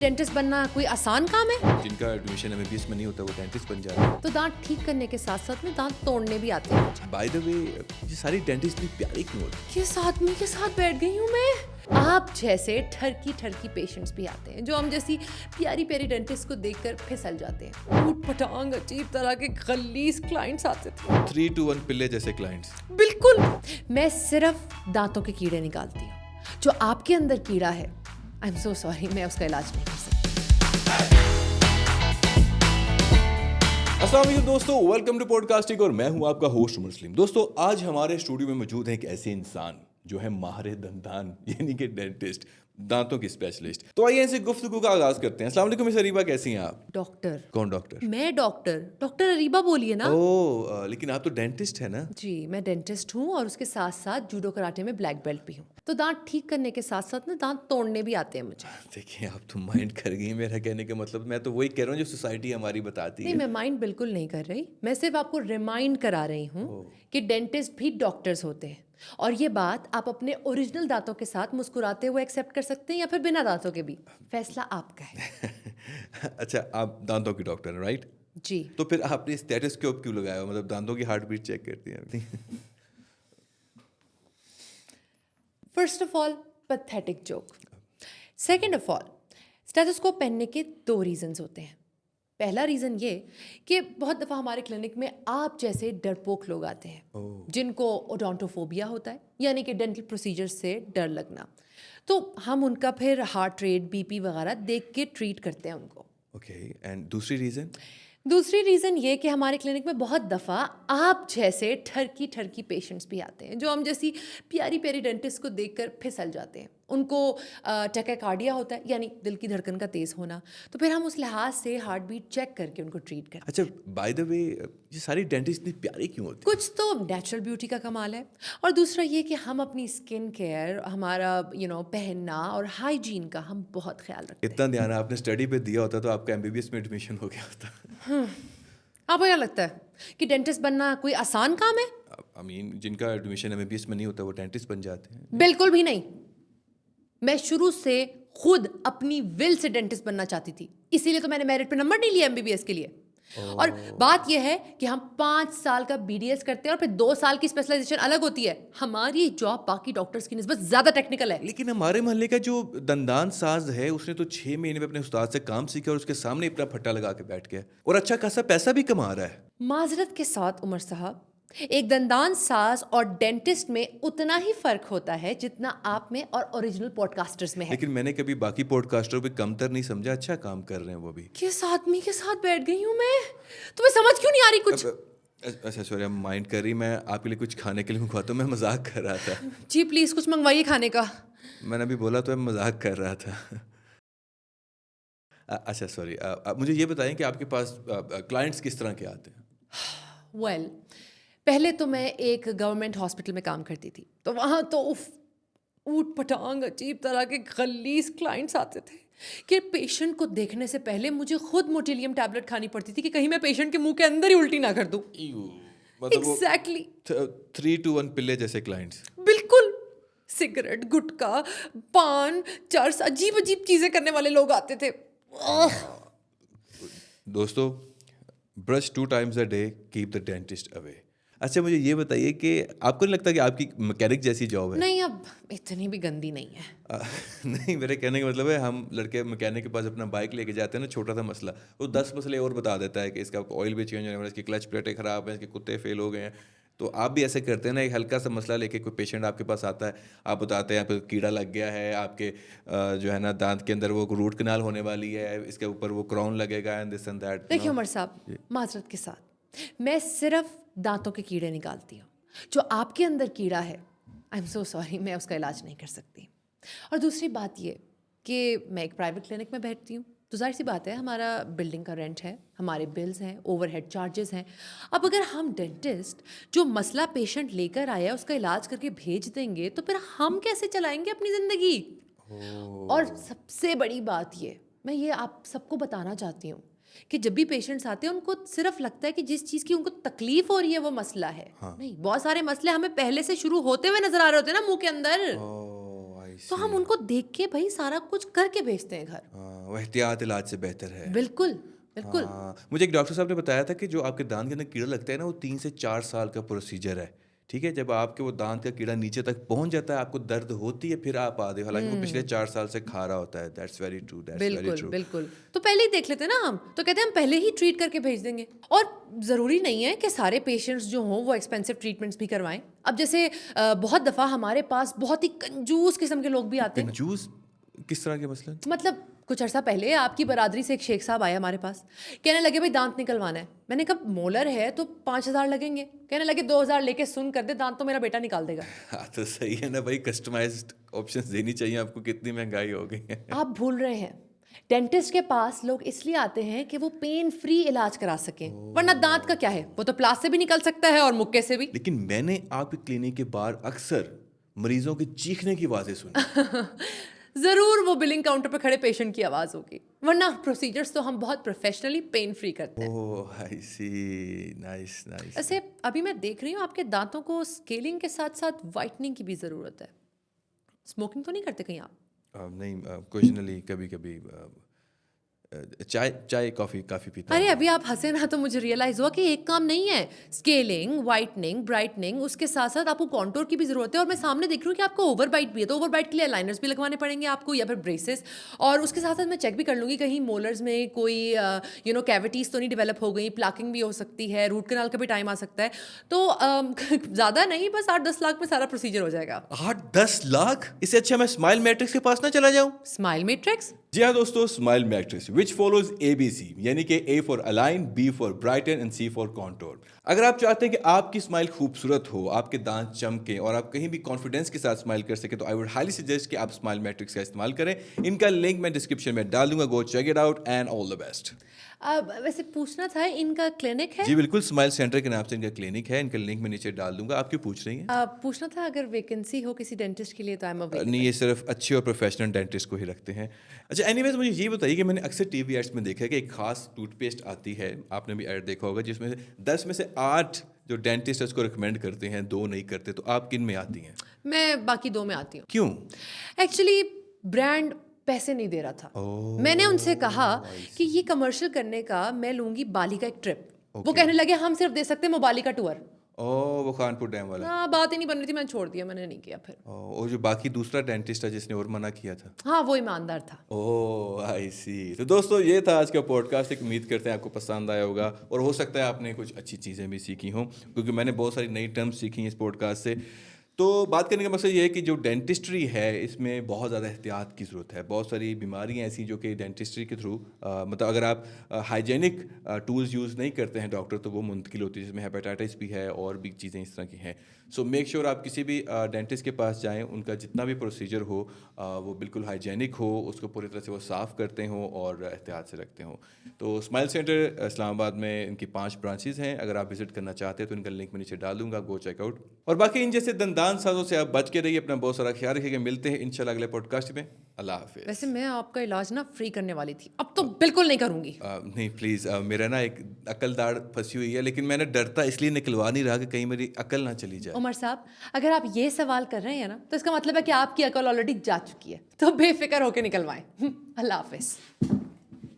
Dentist बनना कोई आसान काम है? जिनका एडमिशन एमबीबीएस में नहीं होता वो डेंटिस्ट बन जाता है। तो दांत ठीक करने के साथ साथ में दांत तोड़ने भी आते हैं। बाय द वे ये सारी डेंटिस्ट इतनी प्यारी क्यों होती किस आदमी के साथ बैठ गई हूँ मैं? आप जैसे ठरकी पेशेंट्स भी आते हैं जो हम जैसी प्यारी प्यारी डेंटिस्ट को देखकर फिसल जाते हैं। ऊट पटांग अजीब तरह के गलीज क्लाइंट्स आते थे। 3 to 1 पिल्ले जैसे क्लाइंट्स। बिल्कुल, मैं सिर्फ दांतों के कीड़े निकालती हूँ। जो आपके अंदर कीड़ा है, आई एम सो सॉरी, मैं उसका इलाज नहीं कर सकती। अस्सलाम वालेकुम दोस्तों, वेलकम टू पॉडकास्टिंग और मैं हूं आपका होस्ट मुस्लिम। दोस्तों आज हमारे स्टूडियो में मौजूद है एक ऐसे इंसान जो है माहिर दंतान यानी कि डेंटिस्ट, दांतों की स्पेशलिस्ट। तो आइए इनसे गुफ्तगू का आगाज करते हैं। अस्सलाम वालेकुम मिस अरीबा, कैसी हैं आप? डॉक्टर? कौन डॉक्टर? मैं डॉक्टर अरीबा बोलिए ना। ओह लेकिन आप तो डेंटिस्ट है ना? जी, मैं डेंटिस्ट हूँ और उसके साथ साथ जूडो कराटे में ब्लैक बेल्ट भी हूँ। तो दांत ठीक करने के साथ साथ ना दांत तोड़ने भी आते हैं मुझे। देखिए आप तो माइंड कर गई मेरा कहने का मतलब। मैं तो वही कह रहा हूँ जो सोसाइटी हमारी बताती नहीं, है। मैं माइंड बिल्कुल नहीं कर रही, मैं सिर्फ आपको रिमाइंड करा रही हूँ कि डेंटिस्ट भी डॉक्टर्स होते हैं। और ये बात आप अपने ओरिजिनल दांतों के साथ मुस्कुराते हुए एक्सेप्ट कर सकते हैं या फिर बिना दांतों के भी, फैसला आपका है। अच्छा, आप दांतों की डॉक्टर हैं, राइट? जी। तो फिर आपने स्टेथोस्कोप क्यों लगाया? मतलब दांतों की हार्ट बीट चेक करती हैं? First of all pathetic joke. Second of all, stethoscope पहनने के 2 रीजंस होते हैं। पहला रीज़न ये कि बहुत दफ़ा हमारे क्लिनिक में आप जैसे डरपोक लोग आते हैं जिनको ओडोंटोफोबिया होता है, यानी कि डेंटल प्रोसीजर से डर लगना। तो हम उनका फिर हार्ट रेट, बीपी वगैरह देख के ट्रीट करते हैं उनको। ओके, एंड दूसरी रीजन? दूसरी रीज़न ये कि हमारे क्लिनिक में बहुत दफ़ा आप जैसे ठरकी पेशेंट्स भी आते हैं जो हम जैसी प्यारी प्यारी डेंटिस्ट को देखकर फिसल जाते हैं। उनको टैकीकार्डिया होता है, यानी दिल की धड़कन का तेज़ होना। तो फिर हम उस लिहाज से हार्ट बीट चेक करके उनको ट्रीट करते हैं। अच्छा, बाय द वे ये सारी डेंटिस्ट इतनी प्यारी क्यों होती कुछ तो नेचुरल ब्यूटी का कमाल है, और दूसरा ये कि हम अपनी स्किन केयर, हमारा पहनना और हाइजीन का हम बहुत ख्याल रखते है? इतना ध्यान आपने स्टडी पे दिया होता तो आपका एमबीबीएस में एडमिशन हो गया होता। हैं। आपको क्या लगता है कि डेंटिस्ट बनना कोई आसान काम है? आई मीन जिनका एडमिशन एमबीबीएस में नहीं होता वो डेंटिस्ट बन जाते हैं। बिल्कुल भी नहीं। मैं शुरू से खुद अपनी विल से डेंटिस्ट बनना चाहती थी, इसीलिए तो मैंने मेरिट पे नंबर नहीं लिया एमबीबीएस के लिए। और बात यह है कि हम 5 साल का बीडीएस करते हैं और फिर 2 साल की स्पेशलाइजेशन अलग होती है। हमारी जॉब बाकी डॉक्टर्स की निस्बत ज्यादा टेक्निकल है। लेकिन हमारे मोहल्ले का जो दंदान साज है उसने तो 6 महीने में अपने उस्ताद से काम सीखा और उसके सामने अपना फट्टा लगा के बैठ गया और अच्छा खासा पैसा भी कमा रहा है। माजरत के साथ उमर साहब, एक दंदान साज और डेंटिस्ट में उतना ही फर्क होता है जितना आप में और ओरिजिनल पॉडकास्टर्स में है। लेकिन मैंने कभी बाकी पॉडकास्टरों पे कमतर नहीं समझा। अच्छा काम कर रहे हैं वो भी। किस आदमी के साथ बैठ गई हूँ मैं? तुम्हें समझ क्यों नहीं आ रही कुछ? अच्छा सॉरी, आप माइंड कर रही। मैं आपके लिए कुछ खाने के लिए मंगवाता हूँ। मैं मजाक कर रहा था। जी प्लीज कुछ मंगवाइए खाने का। मैंने अभी बोला तो मैं मजाक कर रहा था। अच्छा सॉरी, मुझे ये बताएं कि आपके पास क्लाइंट्स किस तरह के आते हैं? वेल, पहले तो मैं एक गवर्नमेंट हॉस्पिटल में काम करती थी, तो वहाँ तो ऊट पटांग अजीब तरह के गलीज क्लाइंट्स आते थे कि पेशेंट को देखने से पहले मुझे खुद मोटिलियम टैबलेट खानी पड़ती थी कि कहीं मैं पेशेंट के मुंह के अंदर ही उल्टी ना कर दूं। एग्जैक्टली 3 to 1 पिल्ले जैसे क्लाइंट्स। बिल्कुल। सिगरेट, गुटखा, पान, चर्स, अजीब अजीब चीजें करने वाले लोग आते थे। दोस्तों, brush 2 times a day, keep the dentist away. अच्छा मुझे ये बताइए कि आपको नहीं लगता कि आपकी मैकेनिक जैसी जॉब है? नहीं, अब इतनी भी गंदी नहीं है। नहीं, मेरे कहने का मतलब है हम लड़के मैकेनिक के पास अपना बाइक लेके जाते हैं ना, छोटा सा मसला, वो 10 मसले और बता देता है कि इसका ऑयल भी चेंज होने वाला है, इसकी क्लच प्लेटें ख़राब हैं, इसके कुत्ते फेल हो गए हैं। तो आप भी ऐसे करते हैं ना, एक हल्का सा मसला लेके कोई पेशेंट आपके पास आता है, आप बताते हैं आपको कीड़ा लग गया है, आपके जो है ना दांत के अंदर वो रूट कनाल होने वाली है, इसके ऊपर वो क्राउन लगेगा एंड दिस एंड दैट। देखिए उमर साहब, माजरत के साथ मैं सिर्फ दांतों के कीड़े निकालती हूँ। जो आपके अंदर कीड़ा है, आई एम सो सॉरी, मैं उसका इलाज नहीं कर सकती। और दूसरी बात ये कि मैं एक प्राइवेट क्लिनिक में बैठती हूँ, तो जाहिर सी बात है हमारा बिल्डिंग का रेंट है, हमारे बिल्स हैं, ओवरहेड चार्जेस हैं। अब अगर हम डेंटिस्ट जो मसला पेशेंट लेकर आया उसका इलाज करके भेज देंगे तो फिर हम कैसे चलाएंगे अपनी ज़िंदगी? और सबसे बड़ी बात ये, मैं ये आप सबको बताना चाहती हूँ कि जब भी पेशेंट्स आते हैं उनको सिर्फ लगता है कि जिस चीज़ की उनको तकलीफ हो रही है वो मसला है। नहीं, बहुत सारे मसले हमें पहले से शुरू होते हुए नजर आ रहे होते हैं ना मुंह के अंदर। तो हम उनको देख के भाई सारा कुछ करके भेजते हैं घर। वो एहतियात इलाज से बेहतर है। बिल्कुल बिल्कुल। मुझे एक डॉक्टर साहब ने बताया था कि जो आपके दांत के अंदर कीड़ा लगता है ना, वो 3 से 4 साल का प्रोसीजर है, ठीक है। जब आपके वो दांत का कीड़ा नीचे तक पहुंच जाता है, आपको दर्द होती है, फिर आप आते हो, हालांकि वो पिछले 4 साल से खा रहा होता है। That's very true, that's very बिल्कुल ट्रू। बिल्कुल। तो पहले ही देख लेते हैं ना हम, तो कहते हैं हम पहले ही ट्रीट करके भेज देंगे। और ज़रूरी नहीं है कि सारे पेशेंट्स जो हों वो एक्सपेंसिव ट्रीटमेंट्स भी करवाएं। अब जैसे बहुत दफ़ा हमारे पास बहुत ही कंजूस किस्म के लोग भी आते हैं। कंजूस किस तरह के मसलन? मतलब कुछ अर्सा पहले आपकी बरादरी से एक शेख साहब आए हमारे पास, कहने लगे भाई दांत निकलवाना है। मैंने कहा मोलर है तो 5,000 लगेंगे। कहने लगे 2,000 लेके सुन कर दे, दांत तो मेरा बेटा निकाल देगा। हाँ तो सही है ना भाई, कस्टमाइज्ड ऑप्शंस देनी चाहिए आपको, कितनी महंगाई हो गई है। आप भूल रहे हैं, डेंटिस्ट के पास लोग इसलिए आते हैं कि वो पेन फ्री इलाज करा सकें, वरना दांत का क्या है, वो तो प्लास से भी निकल सकता है और मुक्के से भी। लेकिन मैंने आपके क्लिनिक के बाहर अक्सर मरीजों के चीखने की आवाज़ें सुनी। ज़रूर वो बिलिंग काउंटर पर खड़े पेशेंट की आवाज़ होगी, वरना प्रोसीजर्स तो हम बहुत प्रोफेशनली पेन फ्री करते हैं। ओह आई सी, नाइस नाइस। ऐसे अभी मैं देख रही हूँ आपके दांतों को स्केलिंग के साथ साथ वाइटनिंग की भी ज़रूरत है। स्मोकिंग तो नहीं करते कहीं आप? नहीं, ओकेजनली कभी कभी चाय कॉफ़ी काफ़ी पीता अरे हूँ। अभी आप हंसे ना तो मुझे रियलाइज हुआ कि एक काम नहीं है, स्केलिंग, वाइटनिंग, ब्राइटनिंग, उसके साथ साथ आपको कॉन्टोर की भी जरूरत है। और मैं सामने देख रही हूँ कि आपको ओवर बाइट भी है, तो ओवर बाइट के लिए लाइनर्स भी लगवाने पड़ेंगे आपको या फिर ब्रेसेस। और उसके साथ साथ मैं चेक भी कर लूँगी कहीं मोलर्स में कोई कैविटीज़ तो नहीं डेवलप हो गई, प्लाकिंग भी हो सकती है, रूट कनाल का भी टाइम आ सकता है। तो ज़्यादा नहीं, बस 8-10 लाख में सारा प्रोसीजर हो जाएगा। 8-10 लाख? इससे अच्छा मैं स्माइल मैट्रिक्स के पास ना चला जाऊँ। Smile matrix? जी हाँ दोस्तों, smile matrix which follows ABC, यानी कि A for align, B for brighten and C for contour. अगर आप चाहते हैं कि आपकी स्माइल खूबसूरत हो, आपके दांत चमके और आप कहीं भी कॉन्फिडेंस के साथ स्माइल कर सके, तो आई वुड हाईली सजेस्ट कि आप स्माइल मैट्रिक्स का इस्तेमाल करें। इनका लिंक मैं डिस्क्रिप्शन में डाल दूंगा, go check it out and all the best. वैसे पूछना था, इनका क्लिनिक है? जी बिल्कुल, स्माइल सेंटर के नाम से इनका क्लिनिक है, इनका लिंक मैं नीचे डाल दूंगा। आप क्यों पूछ रही हैं? पूछना था अगर वैकेंसी हो किसी डेंटिस्ट के लिए तो आई एम अवेलेबल। नहीं, ये सिर्फ अच्छे और प्रोफेशनल डेंटिस्ट को ही रखते हैं। अच्छा एनीवेज, मुझे ये बताइए कि मैंने अक्सर टीवी एड्स में देखा है कि एक खास टूथपेस्ट आती है, आपने भी ऐड देखा होगा, जिसमें से 10 में से 8 जो डेंटिस्ट उसको रिकमेंड करते हैं, 2 नहीं करते। तो आप किन में आती हैं? मैं बाकी 2 में आती हूँ। क्यों? एक्चुअली ब्रांड पैसे नहीं दे रहा था। मैंने उनसे कहा कि ये कमर्शियल करने का मैं लूंगी बाली का एक ट्रिप। वो कहने लगे हम सिर्फ दे सकते हैं मोबाली का टूर। ओह, वो कानपुर डैम वाला। हाँ, बात ही नहीं बन रही थी, मैंने छोड़ दिया, मैंने नहीं किया फिर। और जो बाकी दूसरा डेंटिस्ट है जिसने और मना किया था? हाँ, वो ईमानदार था। ओह आई सी। तो दोस्तों, ये था आज का पॉडकास्ट। एक उम्मीद करते हैं आपको पसंद आया होगा और हो सकता है आपने कुछ अच्छी चीज़ें भी सीखी हों, क्योंकि मैंने बहुत सारी नई टर्म्स सीखी हैं इस पॉडकास्ट से। तो बात करने का मकसद ये है कि जो डेंटिस्ट्री है, इसमें बहुत ज़्यादा एहतियात की ज़रूरत है। बहुत सारी बीमारियां ऐसी जो कि डेंटिस्ट्री के थ्रू मतलब अगर आप हाइजेनिक टूल्स यूज़ नहीं करते हैं डॉक्टर, तो वो मुंतकिल होती है, जिसमें हेपेटाइटिस भी है और भी चीज़ें इस तरह की हैं। सो मेक श्योर आप किसी भी डेंटिस्ट के पास जाएं, उनका जितना भी प्रोसीजर हो वो बिल्कुल हाइजेनिक हो, उसको पूरी तरह से वो साफ़ करते हों और एहतियात से रखते हों। तो स्माइल सेंटर इस्लामाबाद में इनकी 5 ब्रांचेस हैं। अगर आप विजिट करना चाहते हैं तो इनका लिंक मैं नीचे डाल दूंगा, गो चेकआउट। और बाकी इन जैसे दंदान साजों से आप बच के रहिए, अपना बहुत सारा ख्याल रखिएगा। मिलते हैं इंशाल्लाह अगले पॉडकास्ट में। अल्लाह हाफिज़। वैसे मैं आपका इलाज ना फ्री करने वाली थी, अब तो बिल्कुल नहीं करूंगी। नहीं प्लीज़, मेरा ना एक अकल दाढ़ फंसी हुई है, लेकिन मैंने डरता इसलिए निकलवा नहीं रहा कि कहीं मेरी अकल ना चली जाए। उमर साहब, अगर आप ये सवाल कर रहे हैं ना, तो इसका मतलब है कि आपकी अकल ऑलरेडी जा चुकी है, तो बेफिक्र होकर निकलवाएं। अल्लाह हाफिज़।